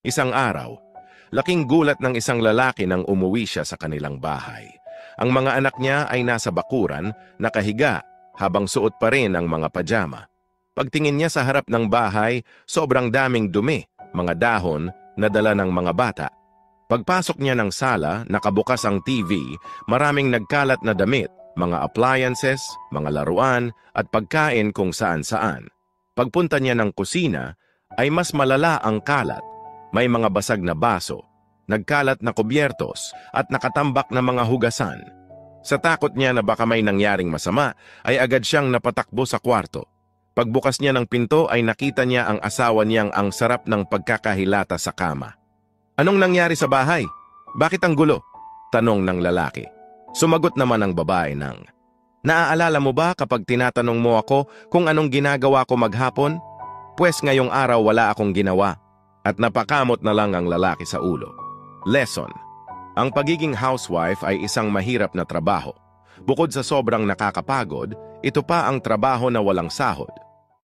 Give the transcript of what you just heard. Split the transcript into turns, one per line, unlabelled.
Isang araw, laking gulat ng isang lalaki nang umuwi siya sa kanilang bahay. Ang mga anak niya ay nasa bakuran, nakahiga, habang suot pa rin ang mga pajama. Pagtingin niya sa harap ng bahay, sobrang daming dumi, mga dahon na dala ng mga bata. Pagpasok niya ng sala, nakabukas ang TV, maraming nagkalat na damit, mga appliances, mga laruan, at pagkain kung saan-saan. Pagpunta niya ng kusina, ay mas malala ang kalat. May mga basag na baso, nagkalat na kubyertos, at nakatambak na mga hugasan. Sa takot niya na baka may nangyaring masama, ay agad siyang napatakbo sa kwarto. Pagbukas niya ng pinto ay nakita niya ang asawa niyang ang sarap ng pagkakahilata sa kama. "Anong nangyari sa bahay? Bakit ang gulo?" tanong ng lalaki. Sumagot naman ang babae ng, "Naaalala mo ba kapag tinatanong mo ako kung anong ginagawa ko maghapon? Pwes ngayong araw wala akong ginawa." At napakamot na lang ang lalaki sa ulo. Lesson: ang pagiging housewife ay isang mahirap na trabaho. Bukod sa sobrang nakakapagod, ito pa ang trabaho na walang sahod.